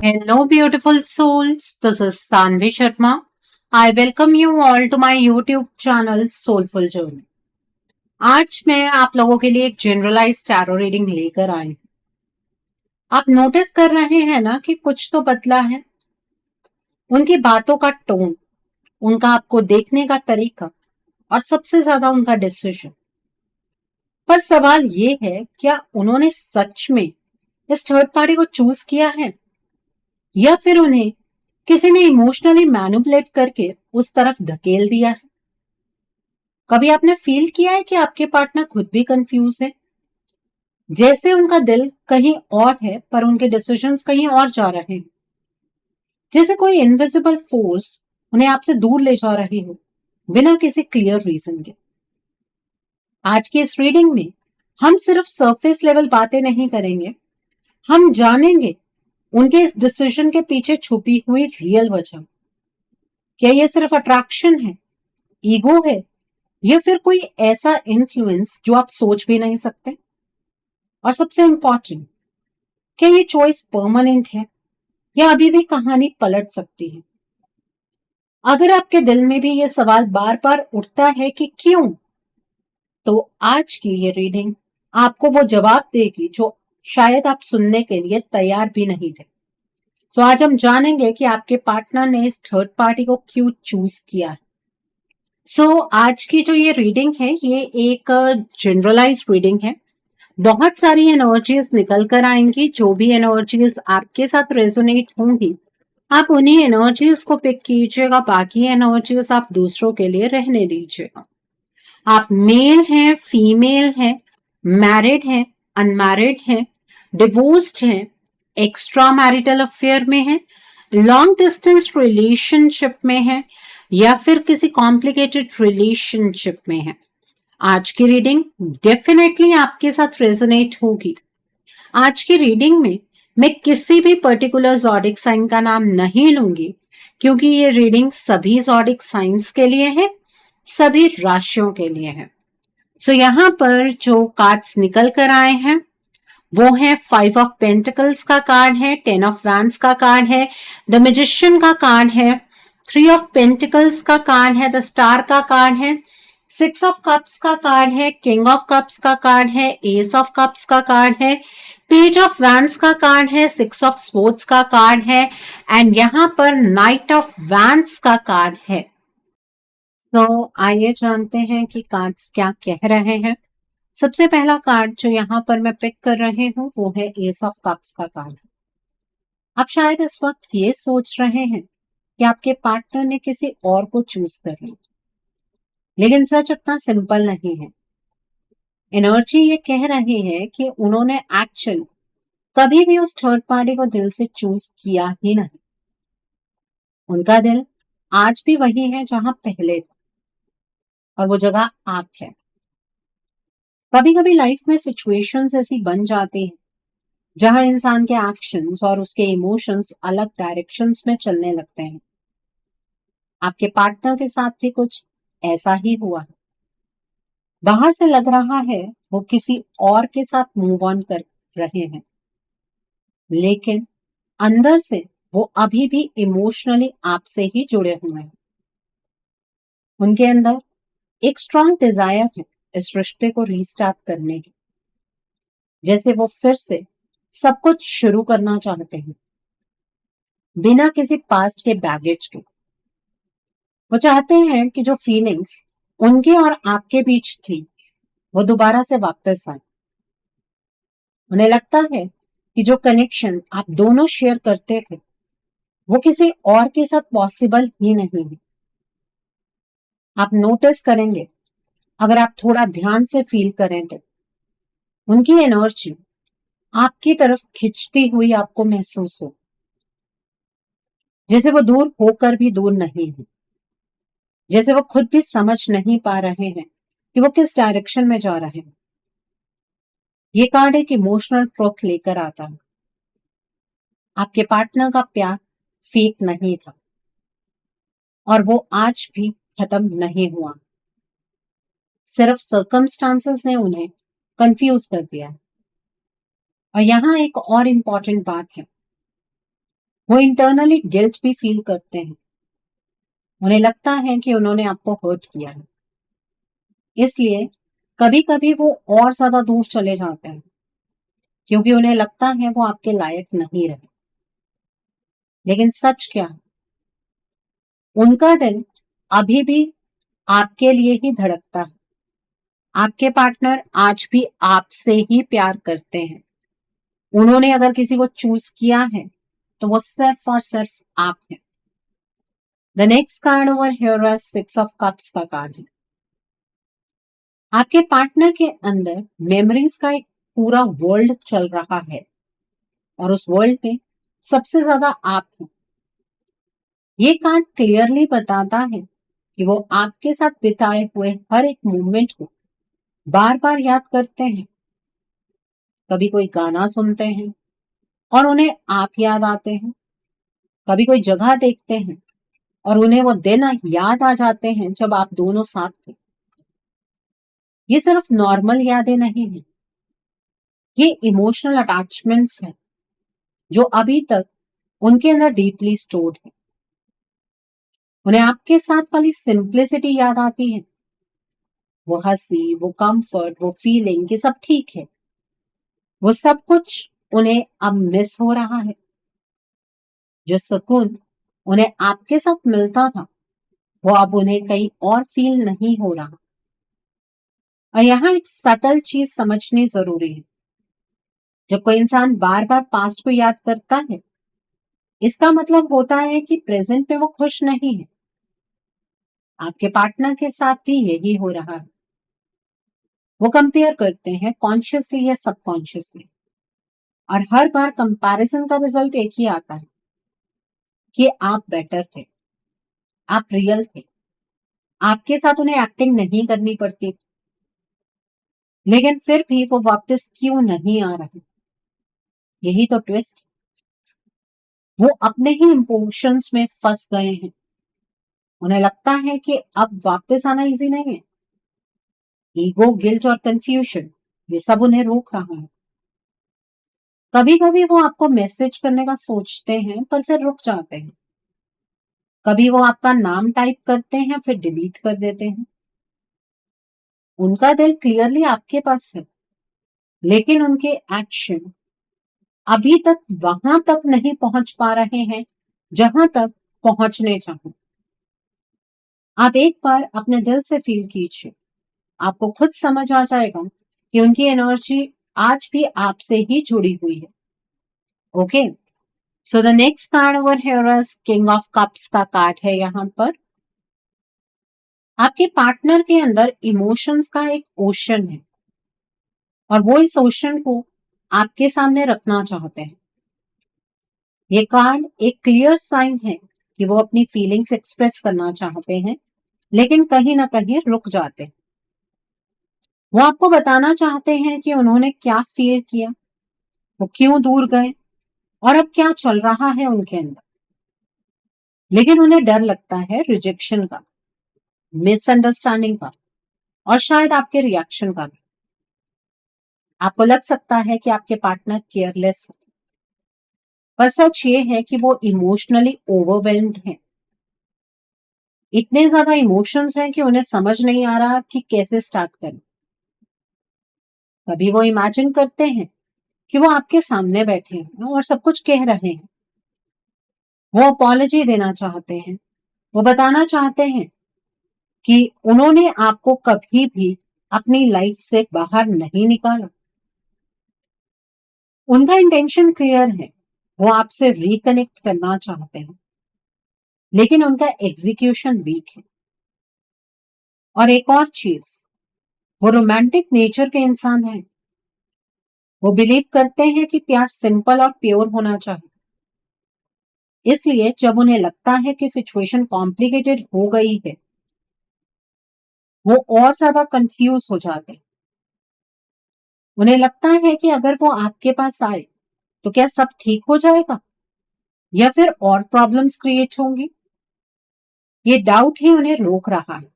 Hello, beautiful souls. This is Sanvi Sharma. I welcome you all to my YouTube channel Soulful Journey. आज मैं आप लोगों के लिए एक जनरलाइज टैरो रीडिंग लेकर आई हूं। आप नोटिस कर रहे हैं ना कि कुछ तो बदला है। उनकी बातों का टोन, उनका आपको देखने का तरीका और सबसे ज्यादा उनका डिसीजन। पर सवाल ये है, क्या उन्होंने सच में इस थर्ड पार्टी को चूज किया है या फिर उन्हें किसी ने इमोशनली मैनिपुलेट करके उस तरफ धकेल दिया है? कभी आपने फील किया है कि आपके पार्टनर खुद भी कंफ्यूज है, जैसे उनका दिल कहीं और है पर उनके डिसीजंस कहीं और जा रहे हैं, जैसे कोई इनविजिबल फोर्स उन्हें आपसे दूर ले जा रही हो बिना किसी क्लियर रीजन के। आज की इस रीडिंग में हम सिर्फ सरफेस लेवल बातें नहीं करेंगे, हम जानेंगे उनके इस डिसीजन के पीछे छुपी हुई रियल वजह। क्या ये सिर्फ अट्रैक्शन है, ईगो है, या फिर कोई ऐसा इन्फ्लुएंस जो आप सोच भी नहीं सकते? और सबसे इंपॉर्टेंट, क्या ये चॉइस परमानेंट है या अभी भी कहानी पलट सकती है? अगर आपके दिल में भी ये सवाल बार बार उठता है कि क्यों, तो आज की ये रीडिंग आपको वो जवाब देगी जो शायद आप सुनने के लिए तैयार भी नहीं थे। सो आज हम जानेंगे कि आपके पार्टनर ने इस थर्ड पार्टी को क्यों चूज किया है। आज की जो ये रीडिंग है, ये एक जनरलाइज रीडिंग है। बहुत सारी एनर्जीज निकल कर आएंगी। जो भी एनर्जीज आपके साथ रेजोनेट होंगी, आप उन्हीं एनर्जीज को पिक कीजिएगा, बाकी एनर्जीज आप दूसरों के लिए रहने दीजिएगा। आप मेल हैं, फीमेल हैं, मैरिड हैं, अनमैरिड हैं, डिवोर्स्ड हैं, एक्स्ट्रा मैरिटल अफेयर में हैं, लॉन्ग डिस्टेंस रिलेशनशिप में हैं या फिर किसी कॉम्प्लिकेटेड रिलेशनशिप में हैं, आज की रीडिंग डेफिनेटली आपके साथ रेजोनेट होगी। आज की रीडिंग में मैं किसी भी पर्टिकुलर ज़ोडिक साइन का नाम नहीं लूंगी, क्योंकि ये रीडिंग सभी ज़ोडिक साइंस के लिए है, सभी राशियों के लिए है। यहाँ पर जो कार्ड्स निकल कर आए हैं वो है 5 ऑफ पेंटिकल्स का कार्ड है, 10 ऑफ वैंड्स का कार्ड है, द मैजिशियन का कार्ड है, 3 ऑफ पेंटिकल्स का कार्ड है, द स्टार का कार्ड है, 6 ऑफ कप्स का कार्ड है, किंग ऑफ कप्स का कार्ड है, एस ऑफ कप्स का कार्ड है, पेज ऑफ वैंड्स का कार्ड है, 6 ऑफ स्वॉर्ड्स का कार्ड है एंड यहाँ पर नाइट ऑफ वैंड्स का कार्ड है। तो आइए जानते हैं कि कार्ड्स क्या कह रहे हैं। सबसे पहला कार्ड जो यहाँ पर मैं पिक कर रही हूँ वो है एस ऑफ कप्स का कार्ड। आप शायद इस वक्त ये सोच रहे हैं कि आपके पार्टनर ने किसी और को चूज कर लिया, लेकिन सच इतना सिंपल नहीं है। एनर्जी ये कह रही है कि उन्होंने एक्चुअली कभी भी उस थर्ड पार्टी को दिल से चूज किया ही नहीं। उनका दिल आज भी वही है जहां पहले था, और वो जगह आप है। कभी कभी लाइफ में सिचुएशंस ऐसी बन जाती हैं जहां इंसान के एक्शंस और उसके इमोशंस अलग डायरेक्शंस में चलने लगते हैं। आपके पार्टनर के साथ भी कुछ ऐसा ही हुआ है। बाहर से लग रहा है वो किसी और के साथ मूव ऑन कर रहे हैं, लेकिन अंदर से वो अभी भी इमोशनली आपसे ही जुड़े हुए हैं। उनके अंदर एक स्ट्रॉन्ग डिजायर है इस रिश्ते को रीस्टार्ट करने की, जैसे वो फिर से सब कुछ शुरू करना चाहते हैं बिना किसी पास्ट के बैगेज के। वो चाहते हैं कि जो फीलिंग्स उनके और आपके बीच थी वो दोबारा से वापस आए। उन्हें लगता है कि जो कनेक्शन आप दोनों शेयर करते थे वो किसी और के साथ पॉसिबल ही नहीं है। आप नोटिस करेंगे, अगर आप थोड़ा ध्यान से फील करें तो उनकी एनर्जी आपकी तरफ खिंचती हुई आपको महसूस हो, जैसे वो दूर होकर भी दूर नहीं है, जैसे वो खुद भी समझ नहीं पा रहे हैं कि वो किस डायरेक्शन में जा रहे हैं। ये कार्ड एक इमोशनल ट्रुथ लेकर आता है। आपके पार्टनर का प्यार फेक नहीं था और वो आज भी खत्म नहीं हुआ। सिर्फ सर्कमस्टांसेस ने उन्हें कंफ्यूज कर दिया है। और यहाँ एक और इम्पॉर्टेंट बात है, वो इंटरनली गिल्ट भी फील करते हैं। उन्हें लगता है कि उन्होंने आपको हर्ट किया है, इसलिए कभी कभी वो और ज्यादा दूर चले जाते हैं क्योंकि उन्हें लगता है वो आपके लायक नहीं रहे। लेकिन सच क्या है, उनका दिल अभी भी आपके लिए ही धड़कता है। आपके पार्टनर आज भी आपसे ही प्यार करते हैं। उन्होंने अगर किसी को चूज किया है तो वो सिर्फ और सिर्फ आप हैं। The next card over here is 6 of cups का कार्ड है। आपके पार्टनर के अंदर मेमोरीज का एक पूरा वर्ल्ड चल रहा है और उस वर्ल्ड में सबसे ज्यादा आप हैं। ये कार्ड क्लियरली बताता है कि वो आपके साथ बिताए हुए हर एक मोमेंट को बार बार याद करते हैं। कभी कोई गाना सुनते हैं और उन्हें आप याद आते हैं। कभी कोई जगह देखते हैं और उन्हें वो दिन याद आ जाते हैं जब आप दोनों साथ थे। ये सिर्फ नॉर्मल यादें नहीं हैं, ये इमोशनल अटैचमेंट्स हैं जो अभी तक उनके अंदर डीपली स्टोर्ड है। उन्हें आपके साथ वाली सिंप्लिसिटी याद आती है, वो हंसी, वो कंफर्ट, वो फीलिंग कि सब ठीक है। वो सब कुछ उन्हें अब मिस हो रहा है। जो सुकून उन्हें आपके साथ मिलता था वो अब उन्हें कहीं और फील नहीं हो रहा। और यहाँ एक सटल चीज समझनी जरूरी है। जब कोई इंसान बार बार पास्ट को याद करता है, इसका मतलब होता है कि प्रेजेंट में वो खुश नहीं है। आपके पार्टनर के साथ भी यही हो रहा है। वो कंपेयर करते हैं कॉन्शियसली या सबकॉन्शियसली, और हर बार कंपैरिजन का रिजल्ट एक ही आता है कि आप बेटर थे, आप रियल थे, आपके साथ उन्हें एक्टिंग नहीं करनी पड़ती। लेकिन फिर भी वो वापस क्यों नहीं आ रहे? यही तो ट्विस्ट। वो अपने ही इमोशंस में फंस गए हैं। उन्हें लगता है कि अब वापस आना इजी नहीं है। ईगो, गिल्ट और कंफ्यूजन, ये सब उन्हें रोक रहा है। कभी कभी वो आपको मैसेज करने का सोचते हैं पर फिर रुक जाते हैं। कभी वो आपका नाम टाइप करते हैं फिर डिलीट कर देते हैं। उनका दिल क्लियरली आपके पास है, लेकिन उनके एक्शन अभी तक वहां तक नहीं पहुंच पा रहे हैं जहां तक पहुंचने चाहूं। आप एक बार अपने दिल से फील कीजिए, आपको खुद समझ आ जाएगा कि उनकी एनर्जी आज भी आपसे ही जुड़ी हुई है। Okay, so the next card over here is king of cups का कार्ड है। यहाँ पर आपके पार्टनर के अंदर इमोशंस का एक ओशन है और वो इस ओशन को आपके सामने रखना चाहते हैं। ये कार्ड एक क्लियर साइन है कि वो अपनी फीलिंग्स एक्सप्रेस करना चाहते हैं, लेकिन कहीं ना कहीं रुक जाते हैं। वो आपको बताना चाहते हैं कि उन्होंने क्या फील किया, वो क्यों दूर गए और अब क्या चल रहा है उनके अंदर। लेकिन उन्हें डर लगता है रिजेक्शन का, मिसअंडरस्टैंडिंग का और शायद आपके रिएक्शन का भी। आपको लग सकता है कि आपके पार्टनर केयरलेस है, पर सच ये है कि वो इमोशनली ओवरवेल्म्ड है। इतने ज्यादा इमोशंस हैं कि उन्हें समझ नहीं आ रहा कि कैसे स्टार्ट करें। कभी वो इमेजिन करते हैं कि वो आपके सामने बैठे हैं और सब कुछ कह रहे हैं। वो अपॉलजी देना चाहते हैं, वो बताना चाहते हैं कि उन्होंने आपको कभी भी अपनी लाइफ से बाहर नहीं निकाला। उनका इंटेंशन क्लियर है, वो आपसे रिकनेक्ट करना चाहते हैं, लेकिन उनका एग्जीक्यूशन वीक है। और एक और चीज, वो रोमांटिक नेचर के इंसान हैं। वो बिलीव करते हैं कि प्यार सिंपल और प्योर होना चाहिए। इसलिए जब उन्हें लगता है कि सिचुएशन कॉम्प्लिकेटेड हो गई है, वो और ज्यादा कंफ्यूज हो जाते हैं। उन्हें लगता है कि अगर वो आपके पास आए तो क्या सब ठीक हो जाएगा या फिर और प्रॉब्लम्स क्रिएट होंगी। ये डाउट ही उन्हें रोक रहा है,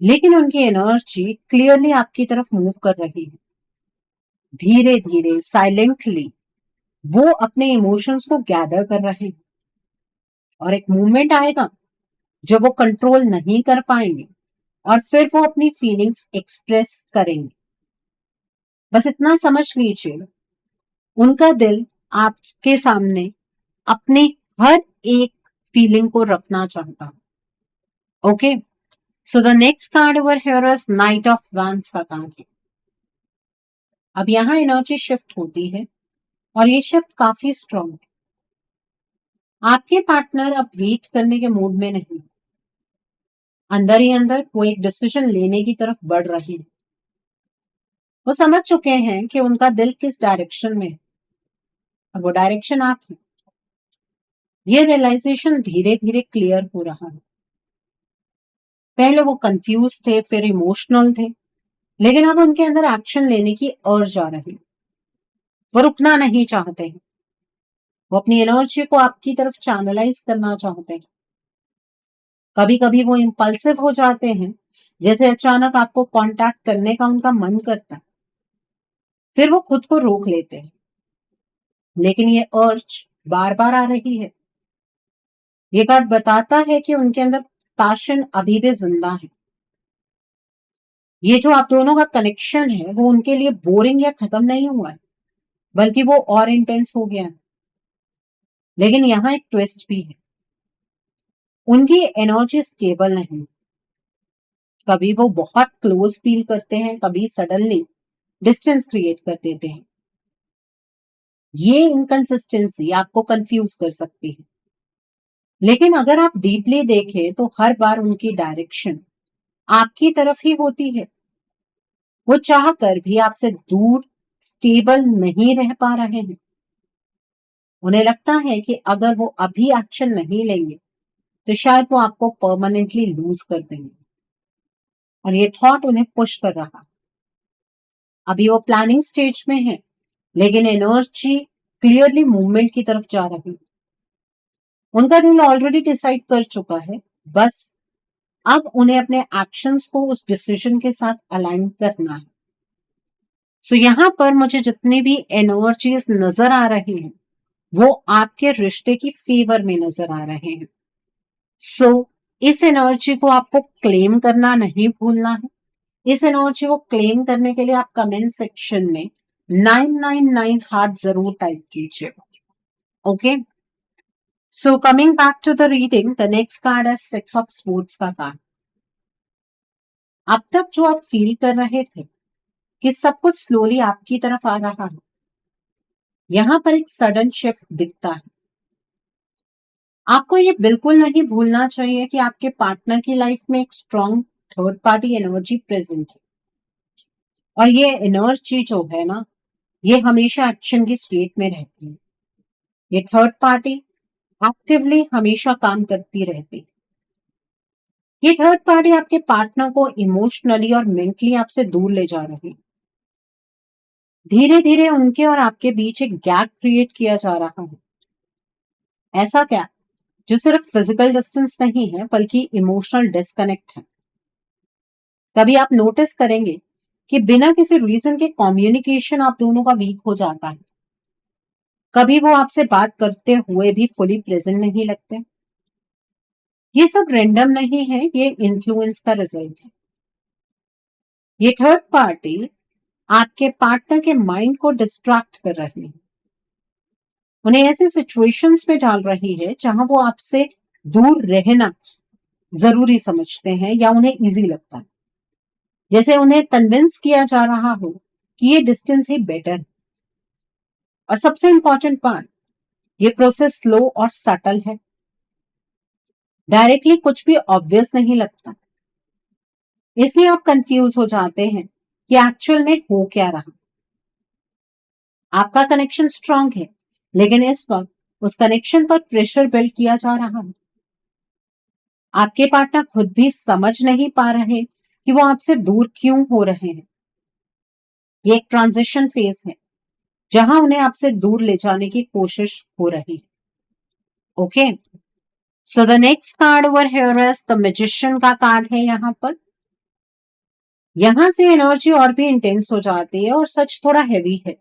लेकिन उनकी एनर्जी क्लियरली आपकी तरफ मूव कर रही है, धीरे धीरे, साइलेंटली। वो अपने इमोशंस को गैदर कर रहे हैं और एक मूवमेंट आएगा जब वो कंट्रोल नहीं कर पाएंगे और फिर वो अपनी फीलिंग्स एक्सप्रेस करेंगे। बस इतना समझ लीजिए, उनका दिल आपके सामने अपनी हर एक फीलिंग को रखना चाहता है। Okay, so the next card over here is night of wands का कार्ड है। अब यहाँ एनर्जी शिफ्ट होती है और ये शिफ्ट काफी स्ट्रॉन्ग है। आपके पार्टनर अब वेट करने के मूड में नहीं, अंदर ही अंदर वो एक डिसीजन लेने की तरफ बढ़ रहे हैं। वो समझ चुके हैं कि उनका दिल किस डायरेक्शन में है और वो डायरेक्शन आप है। ये रियलाइजेशन धीरे धीरे क्लियर हो रहा है। पहले वो कंफ्यूज थे, फिर इमोशनल थे, लेकिन अब उनके अंदर एक्शन लेने की अर्ज आ रही। वो रुकना नहीं चाहते हैं, वो अपनी एनर्जी को आपकी तरफ चैनलाइज करना चाहते हैं। कभी कभी वो इम्पल्सिव हो जाते हैं, जैसे अचानक आपको कांटेक्ट करने का उनका मन करता है, फिर वो खुद को रोक लेते हैं, लेकिन ये अर्ज बार बार आ रही है। ये कार्ड बताता है कि उनके अंदर पैशन अभी भी जिंदा है। ये जो आप दोनों का कनेक्शन है वो उनके लिए बोरिंग या खत्म नहीं हुआ है, बल्कि वो और इंटेंस हो गया है। लेकिन यहाँ एक ट्विस्ट भी है, उनकी एनर्जी स्टेबल नहीं। कभी वो बहुत क्लोज फील करते हैं, कभी सडनली डिस्टेंस क्रिएट कर देते हैं। ये इनकंसिस्टेंसी आपको कंफ्यूज कर सकती है, लेकिन अगर आप डीपली देखें तो हर बार उनकी डायरेक्शन आपकी तरफ ही होती है। वो चाह कर भी आपसे दूर स्टेबल नहीं रह पा रहे हैं। उन्हें लगता है कि अगर वो अभी एक्शन नहीं लेंगे तो शायद वो आपको परमानेंटली लूज कर देंगे, और ये थॉट उन्हें पुश कर रहा। अभी वो प्लानिंग स्टेज में है, लेकिन एनर्जी क्लियरली मूवमेंट की तरफ जा रही है। उनका दिल ऑलरेडी डिसाइड कर चुका है, बस अब उन्हें अपने एक्शंस को उस डिसीजन के साथ अलाइन करना है। सो यहाँ पर मुझे जितनी भी एनर्जीज नजर आ रही हैं वो आपके रिश्ते की फेवर में नजर आ रहे हैं। सो इस एनर्जी को आपको क्लेम करना नहीं भूलना है। इस एनर्जी को क्लेम करने के लिए आप कमेंट सेक्शन में 999 हार्ट जरूर टाइप कीजिएगा। Okay, so coming back to the reading, the next card है 6 ऑफ स्पोर्ट्स का कार्ड। अब तक जो आप फील कर रहे थे कि सब कुछ स्लोली आपकी तरफ आ रहा है, यहां पर एक सडन शिफ्ट दिखता है। आपको ये बिल्कुल नहीं भूलना चाहिए कि आपके पार्टनर की लाइफ में एक strong third party energy present है, और ये एनर्जी जो है ना, ये हमेशा एक्शन की स्टेट में रहती है। ये थर्ड पार्टी एक्टिवली हमेशा काम करती रहती है। ये थर्ड पार्टी आपके पार्टनर को इमोशनली और मेंटली आपसे दूर ले जा रही है। धीरे धीरे उनके और आपके बीच एक गैप क्रिएट किया जा रहा है। ऐसा गैप जो सिर्फ फिजिकल डिस्टेंस नहीं है, बल्कि इमोशनल डिस्कनेक्ट है। तभी आप नोटिस करेंगे कि बिना किसी रीजन के कम्युनिकेशन आप दोनों का वीक हो जाता है। कभी वो आपसे बात करते हुए भी फुली प्रेजेंट नहीं लगते। ये सब रैंडम नहीं है, ये इन्फ्लुएंस का रिजल्ट है। ये थर्ड पार्टी आपके पार्टनर के माइंड को डिस्ट्रैक्ट कर रही है, उन्हें ऐसे सिचुएशंस में डाल रही है जहां वो आपसे दूर रहना जरूरी समझते हैं या उन्हें इजी लगता है। जैसे उन्हें कन्विंस किया जा रहा हो कि ये डिस्टेंस ही बेटर है। और सबसे इंपॉर्टेंट बात, ये प्रोसेस स्लो और सटल है। डायरेक्टली कुछ भी ऑब्वियस नहीं लगता, इसलिए आप कंफ्यूज हो जाते हैं कि एक्चुअल में हो क्या रहा। आपका कनेक्शन स्ट्रांग है, लेकिन इस वक्त उस कनेक्शन पर प्रेशर बिल्ड किया जा रहा है। आपके पार्टनर खुद भी समझ नहीं पा रहे कि वो आपसे दूर क्यों हो रहे हैं। ये एक ट्रांजिशन फेज है जहां उन्हें आपसे दूर ले जाने की कोशिश हो रही है। Okay, so the next card over here is the magician का कार्ड है। यहां से एनर्जी और भी इंटेंस हो जाती है और सच थोड़ा हैवी है।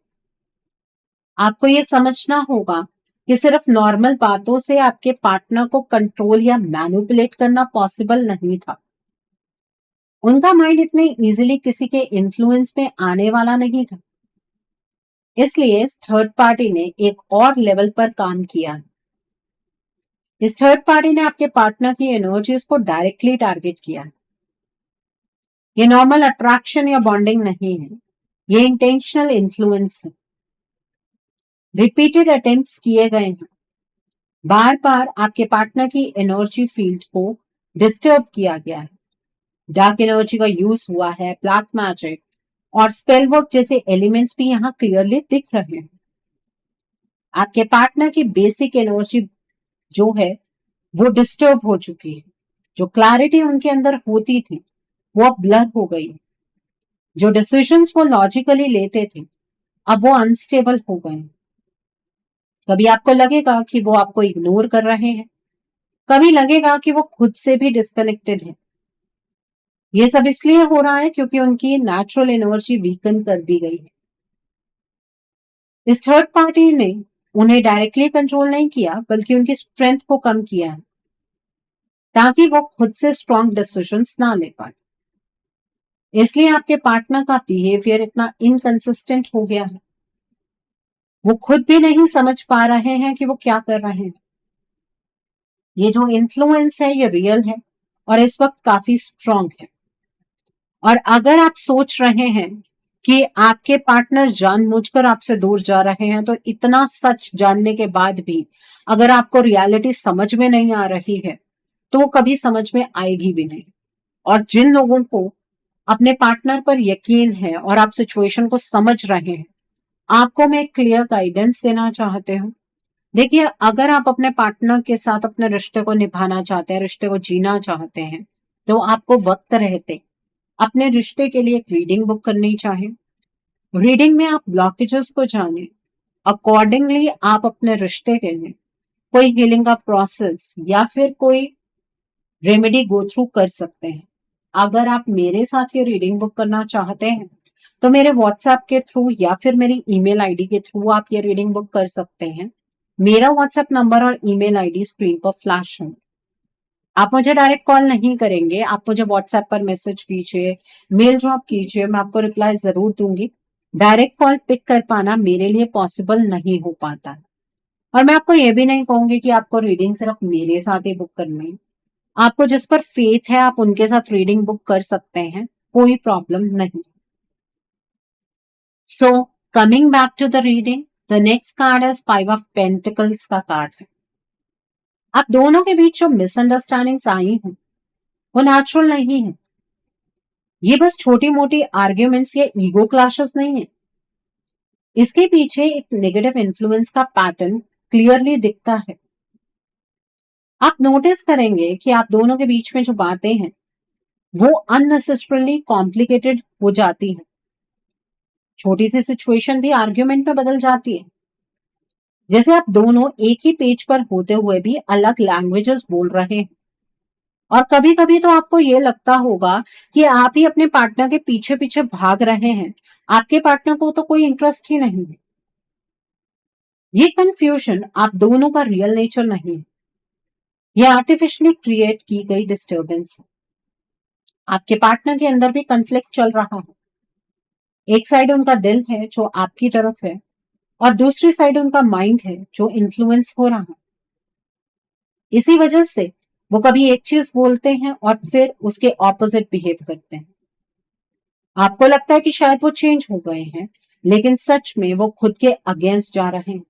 आपको ये समझना होगा कि सिर्फ नॉर्मल बातों से आपके पार्टनर को कंट्रोल या मैनिपुलेट करना पॉसिबल नहीं था। उनका माइंड इतने इजीली किसी के इन्फ्लुएंस में आने वाला नहीं था। इसलिए इस थर्ड पार्टी ने एक और लेवल पर काम किया है। इस थर्ड पार्टी ने आपके पार्टनर की एनर्जीज को डायरेक्टली टारगेट किया है। ये नॉर्मल अट्रैक्शन या बॉन्डिंग नहीं है, ये इंटेंशनल इन्फ्लुएंस है। रिपीटेड अटेम्प्ट्स किए गए हैं, बार बार आपके पार्टनर की एनर्जी फील्ड को डिस्टर्ब किया गया है। डार्क एनर्जी का यूज हुआ है, ब्लैक मैजिक और स्पेल वर्क जैसे एलिमेंट्स भी यहाँ क्लियरली दिख रहे हैं। आपके पार्टनर की बेसिक एनर्जी जो है वो डिस्टर्ब हो चुकी है। जो क्लैरिटी उनके अंदर होती थी वो अब ब्लर हो गई है। जो डिसीजंस वो लॉजिकली लेते थे अब वो अनस्टेबल हो गए हैं। कभी आपको लगेगा कि वो आपको इग्नोर कर रहे हैं, कभी लगेगा कि वो खुद से भी डिस्कनेक्टेड है। ये सब इसलिए हो रहा है क्योंकि उनकी नेचुरल एनर्जी वीकन कर दी गई है। इस थर्ड पार्टी ने उन्हें डायरेक्टली कंट्रोल नहीं किया, बल्कि उनकी स्ट्रेंथ को कम किया है ताकि वो खुद से स्ट्रॉन्ग डिसीजंस ना ले पाए। इसलिए आपके पार्टनर का बिहेवियर इतना इनकंसिस्टेंट हो गया है। वो खुद भी नहीं समझ पा रहे हैं कि वो क्या कर रहे हैं। ये जो इन्फ्लुएंस है ये रियल है और इस वक्त काफी स्ट्रॉन्ग है। और अगर आप सोच रहे हैं कि आपके पार्टनर जानबूझकर आपसे दूर जा रहे हैं, तो इतना सच जानने के बाद भी अगर आपको रियलिटी समझ में नहीं आ रही है तो वो कभी समझ में आएगी भी नहीं। और जिन लोगों को अपने पार्टनर पर यकीन है और आप सिचुएशन को समझ रहे हैं, आपको मैं क्लियर गाइडेंस देना चाहते हूँ। देखिए, अगर आप अपने पार्टनर के साथ अपने रिश्ते को निभाना चाहते हैं, रिश्ते को जीना चाहते हैं, तो आपको वक्त रहते अपने रिश्ते के लिए एक रीडिंग बुक करनी चाहिए। रीडिंग में आप ब्लॉकेजेस को जाने, अकॉर्डिंगली आप अपने रिश्ते के लिए कोई हीलिंग का प्रोसेस या फिर कोई रेमेडी गो थ्रू कर सकते हैं। अगर आप मेरे साथ ये रीडिंग बुक करना चाहते हैं तो मेरे व्हाट्सएप के थ्रू या फिर मेरी ईमेल आईडी के थ्रू आप ये रीडिंग बुक कर सकते हैं। मेरा व्हाट्सएप नंबर और ईमेल आईडी स्क्रीन पर फ्लैश है। आप मुझे डायरेक्ट कॉल नहीं करेंगे, आप मुझे व्हाट्सएप पर मैसेज कीजिए, मेल ड्रॉप कीजिए, मैं आपको रिप्लाई जरूर दूंगी। डायरेक्ट कॉल पिक कर पाना मेरे लिए पॉसिबल नहीं हो पाता है। और मैं आपको ये भी नहीं कहूंगी कि आपको रीडिंग सिर्फ मेरे साथ ही बुक करनी है। आपको जिस पर फेथ है आप उनके साथ रीडिंग बुक कर सकते हैं, कोई प्रॉब्लम नहीं। So coming back to the reading, the next card is 5 of pentacles का कार्ड है। आप दोनों के बीच जो मिसअंडरस्टैंडिंग्स आई हैं वो नेचुरल नहीं है। ये बस छोटी मोटी आर्ग्यूमेंट्स या ईगो क्लैशेस नहीं है। इसके पीछे एक नेगेटिव इन्फ्लुएंस का पैटर्न क्लियरली दिखता है। आप नोटिस करेंगे कि आप दोनों के बीच में जो बातें हैं वो अननेसेसरली कॉम्प्लिकेटेड हो जाती है। छोटी सी सिचुएशन भी आर्ग्यूमेंट में बदल जाती है। जैसे आप दोनों एक ही पेज पर होते हुए भी अलग लैंग्वेजेस बोल रहे हैं। और कभी कभी तो आपको ये लगता होगा कि आप ही अपने पार्टनर के पीछे पीछे भाग रहे हैं, आपके पार्टनर को तो कोई इंटरेस्ट ही नहीं है। ये कंफ्यूजन आप दोनों का रियल नेचर नहीं है, ये आर्टिफिशियली क्रिएट की गई डिस्टर्बेंस है। आपके पार्टनर के अंदर भी कन्फ्लिक्ट चल रहा है। एक साइड उनका दिल है जो आपकी तरफ है और दूसरी साइड उनका माइंड है जो इन्फ्लुएंस हो रहा है। इसी वजह से वो कभी एक चीज बोलते हैं और फिर उसके ऑपोजिट बिहेव करते हैं। आपको लगता है कि शायद वो चेंज हो गए हैं, लेकिन सच में वो खुद के अगेंस्ट जा रहे हैं।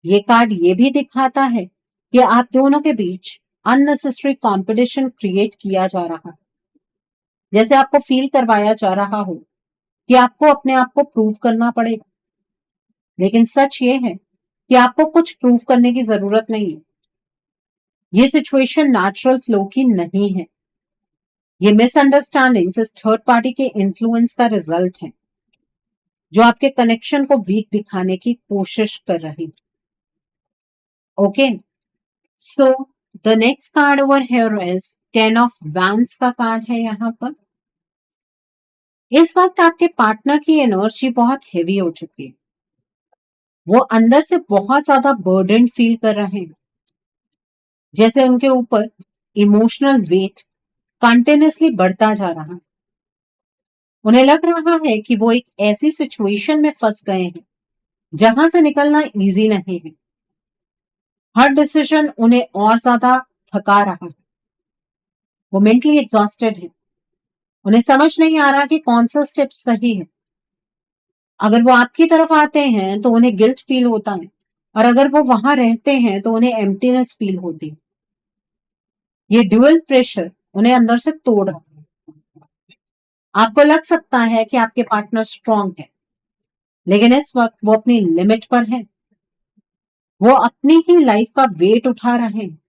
ये कार्ड ये भी दिखाता है कि आप दोनों के बीच अननेसेसरी कंपटीशन क्रिएट किया जा रहा है। जैसे आपको फील करवाया जा रहा हो कि आपको अपने आप को प्रूव करना पड़ेगा। लेकिन सच ये है कि आपको कुछ प्रूव करने की जरूरत नहीं है। ये सिचुएशन नेचुरल फ्लो की नहीं है। ये मिसअंडरस्टैंडिंग्स इस थर्ड पार्टी के इन्फ्लुएंस का रिजल्ट है जो आपके कनेक्शन को वीक दिखाने की कोशिश कर रही है। Okay, so the next card over here is 10 of wands का कार्ड है। यहाँ पर इस वक्त आपके पार्टनर की एनर्जी बहुत हेवी हो चुकी है। वो अंदर से बहुत ज्यादा बर्डन फील कर रहे हैं, जैसे उनके ऊपर इमोशनल वेट कंटिन्यूसली बढ़ता जा रहा है। उन्हें लग रहा है कि वो एक ऐसी सिचुएशन में फंस गए हैं जहां से निकलना इजी नहीं है। हर डिसीजन उन्हें और ज्यादा थका रहा है। वो मेंटली एग्जॉस्टेड है। उन्हें समझ नहीं आ रहा कि कौन सा स्टेप सही है। अगर वो आपकी तरफ आते हैं तो उन्हें गिल्ट फील होता है, और अगर वो वहां रहते हैं तो उन्हें एम्प्टीनेस फील होती है। ये ड्यूअल प्रेशर उन्हें अंदर से तोड़ रहा है। आपको लग सकता है कि आपके पार्टनर स्ट्रांग है, लेकिन इस वक्त वो अपनी लिमिट पर है। वो अपनी ही लाइफ का वेट उठा रहे हैं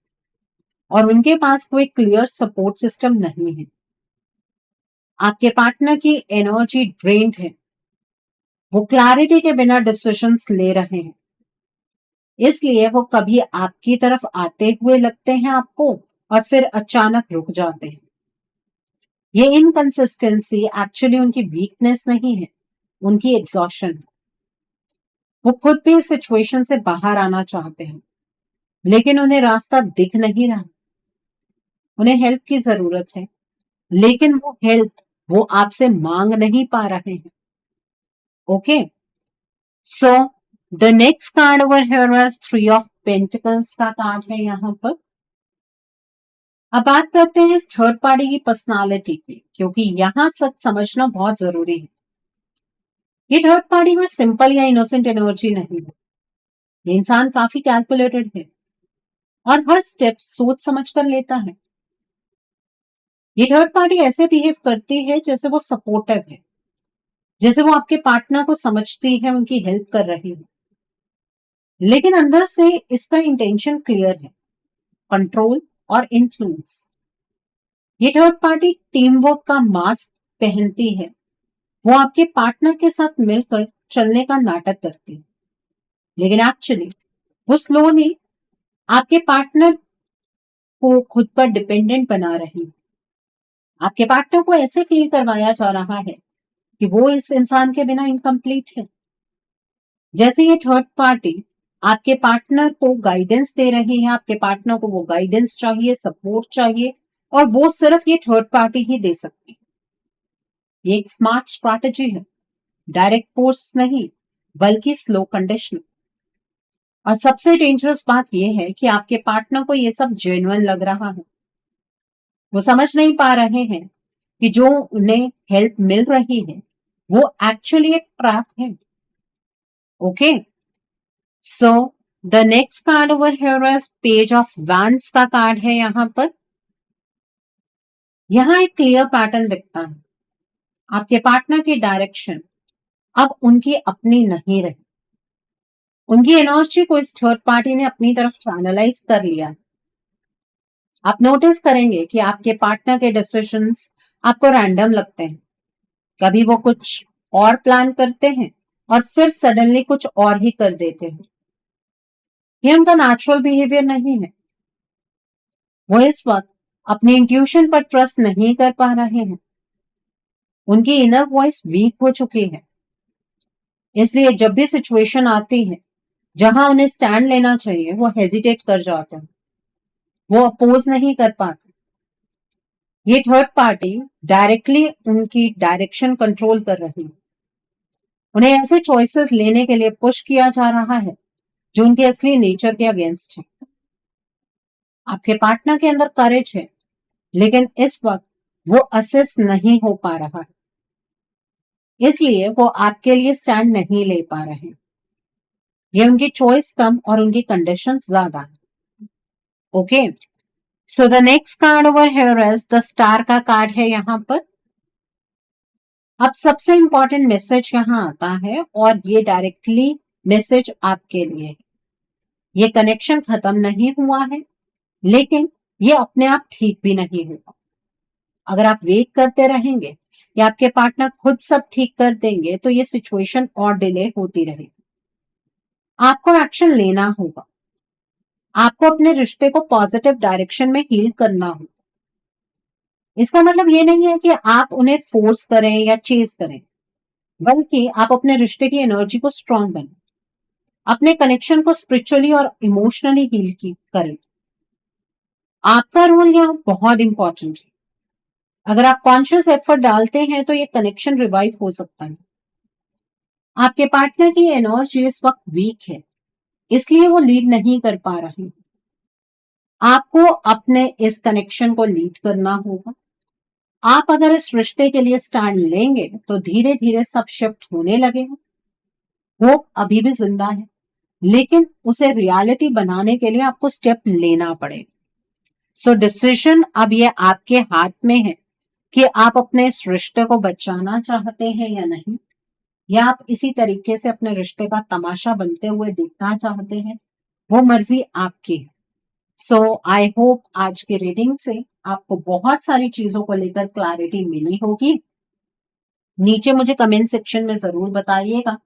और उनके पास कोई क्लियर सपोर्ट सिस्टम नहीं है। आपके पार्टनर की एनर्जी ड्रेन्ड है। वो क्लैरिटी के बिना डिसीजंस ले रहे हैं, इसलिए वो कभी आपकी तरफ आते हुए लगते हैं आपको, और फिर अचानक रुक जाते हैं। ये इनकंसिस्टेंसी एक्चुअली उनकी वीकनेस नहीं है, उनकी एग्जॉशन है। वो खुद भी इस सिचुएशन से बाहर आना चाहते हैं, लेकिन उन्हें रास्ता दिख नहीं रहा। उन्हें हेल्प की जरूरत है, लेकिन वो आपसे मांग नहीं पा रहे हैं। Okay, so the next card over here is 3 of pentacles का कार्ड है यहाँ पर। अब बात करते हैं इस थर्ड पार्टी की पर्सनालिटी की, क्योंकि यहाँ सच समझना बहुत जरूरी है। ये थर्ड पार्टी में सिंपल या इनोसेंट एनर्जी नहीं है। ये इंसान काफी कैलकुलेटेड है और हर स्टेप सोच समझ कर लेता है। ये थर्ड पार्टी ऐसे बिहेव करती है जैसे वो सपोर्टिव है, जैसे वो आपके पार्टनर को समझती है, उनकी हेल्प कर रही है। लेकिन अंदर से इसका इंटेंशन क्लियर है, कंट्रोल और इन्फ्लुएंस। ये थर्ड पार्टी टीम वर्क का मास्क पहनती है। वो आपके पार्टनर के साथ मिलकर चलने का नाटक करती है, लेकिन एक्चुअली वो स्लोली आपके पार्टनर को खुद पर डिपेंडेंट बना रही है। आपके पार्टनर को ऐसे फील करवाया जा रहा है कि वो इस इंसान के बिना इनकम्प्लीट है। जैसे ये थर्ड पार्टी आपके पार्टनर को गाइडेंस दे रही है, आपके पार्टनर को वो गाइडेंस चाहिए, सपोर्ट चाहिए, और वो सिर्फ ये थर्ड पार्टी ही दे सकती है। ये एक स्मार्ट स्ट्रैटेजी है, डायरेक्ट फोर्स नहीं, बल्कि स्लो कंडीशनिंग। और सबसे डेंजरस बात यह है कि आपके पार्टनर को ये सब जेन्युइन लग रहा है। वो समझ नहीं पा रहे हैं कि जो उन्हें हेल्प मिल रही है वो एक्चुअली एक ट्रैप है। Okay, so the next card over here is page of wands का कार्ड है यहाँ पर। यहाँ एक क्लियर पैटर्न दिखता है। आपके पार्टनर की डायरेक्शन अब उनकी अपनी नहीं रही। उनकी एनर्जी को इस थर्ड पार्टी ने अपनी तरफ चैनलाइज कर लिया है। आप नोटिस करेंगे कि आपके पार्टनर के डिसीजंस आपको रैंडम लगते हैं। कभी वो कुछ और प्लान करते हैं और फिर सडनली कुछ और ही कर देते हैं। ये उनका नेचुरल बिहेवियर नहीं है। वो इस वक्त अपनी इंट्यूशन पर ट्रस्ट नहीं कर पा रहे हैं। उनकी इनर वॉइस वीक हो चुकी है, इसलिए जब भी सिचुएशन आती है जहां उन्हें स्टैंड लेना चाहिए वो हेजिटेट कर जाते हैं, वो अपोज नहीं कर पाते। ये थर्ड पार्टी डायरेक्टली उनकी डायरेक्शन कंट्रोल कर रही है। उन्हें ऐसे चॉइसेस लेने के लिए पुश किया जा रहा है जो उनके असली नेचर के अगेंस्ट है। आपके पार्टनर के अंदर करेज है, लेकिन इस वक्त वो असेस नहीं हो पा रहा है, इसलिए वो आपके लिए स्टैंड नहीं ले पा रहे। ये उनकी चॉइस कम और उनकी कंडीशन ज्यादा है। Okay, so the next card over here is the star का कार्ड है यहाँ पर। अब सबसे इंपॉर्टेंट मैसेज यहाँ आता है, और ये डायरेक्टली मैसेज आपके लिए है। ये कनेक्शन खत्म नहीं हुआ है, लेकिन ये अपने आप ठीक भी नहीं होगा। अगर आप वेट करते रहेंगे या आपके पार्टनर खुद सब ठीक कर देंगे तो ये सिचुएशन और डिले होती रहेगी। आपको एक्शन लेना होगा। आपको अपने रिश्ते को पॉजिटिव डायरेक्शन में हील करना होगा। इसका मतलब ये नहीं है कि आप उन्हें फोर्स करें या चेज करें, बल्कि आप अपने रिश्ते की एनर्जी को स्ट्रांग बनाएं। अपने कनेक्शन को स्पिरिचुअली और इमोशनली हील करें। आपका रोल यहाँ बहुत इंपॉर्टेंट है। अगर आप कॉन्शियस एफर्ट डालते हैं तो ये कनेक्शन रिवाइव हो सकता है। आपके पार्टनर की एनर्जी इस वक्त वीक है, इसलिए वो लीड नहीं कर पा रहे। आपको अपने इस कनेक्शन को लीड करना होगा। आप अगर इस रिश्ते के लिए स्टैंड लेंगे तो धीरे धीरे सब शिफ्ट होने लगेगा। होप अभी भी जिंदा है, लेकिन उसे रियलिटी बनाने के लिए आपको स्टेप लेना पड़ेगा। सो डिसीजन अब ये आपके हाथ में है कि आप अपने इस रिश्ते को बचाना चाहते हैं या नहीं, या आप इसी तरीके से अपने रिश्ते का तमाशा बनते हुए देखना चाहते हैं। वो मर्जी आपकी है। सो आई होप आज की रीडिंग से आपको बहुत सारी चीजों को लेकर क्लैरिटी मिली होगी। नीचे मुझे कमेंट सेक्शन में जरूर बताइएगा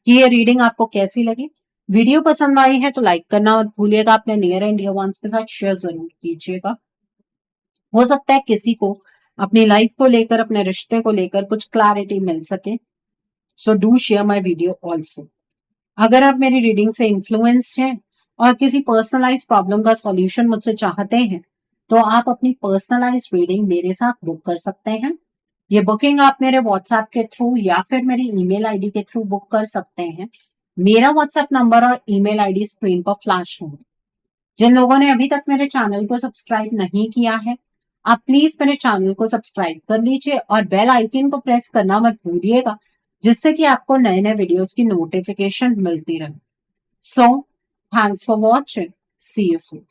कि ये रीडिंग आपको कैसी लगी। वीडियो पसंद आई है तो लाइक करना मत भूलिएगा। अपने नियर एंड डियर वंस के साथ शेयर जरूर कीजिएगा। हो सकता है किसी को अपनी लाइफ को लेकर, अपने रिश्ते को लेकर कुछ क्लैरिटी मिल सके। So do share my video also. अगर आप मेरी रीडिंग से इन्फ्लुएंस्ड हैं और किसी पर्सनलाइज प्रॉब्लम का सॉल्यूशन मुझसे चाहते हैं तो आप अपनी पर्सनलाइज रीडिंग मेरे साथ बुक कर सकते हैं। ये बुकिंग आप मेरे व्हाट्सएप के थ्रू या फिर मेरी ईमेल आईडी के थ्रू बुक कर सकते हैं। मेरा व्हाट्सएप नंबर और ईमेल आईडी स्क्रीन पर फ्लैश होगा। जिन लोगों ने अभी तक मेरे चैनल को सब्सक्राइब नहीं किया है, आप प्लीज मेरे चैनल को सब्सक्राइब कर लीजिए और बेल आइकन को प्रेस करना मत भूलिएगा, जिससे कि आपको नए नए वीडियोस की नोटिफिकेशन मिलती रहे। So thanks for watching. See you soon.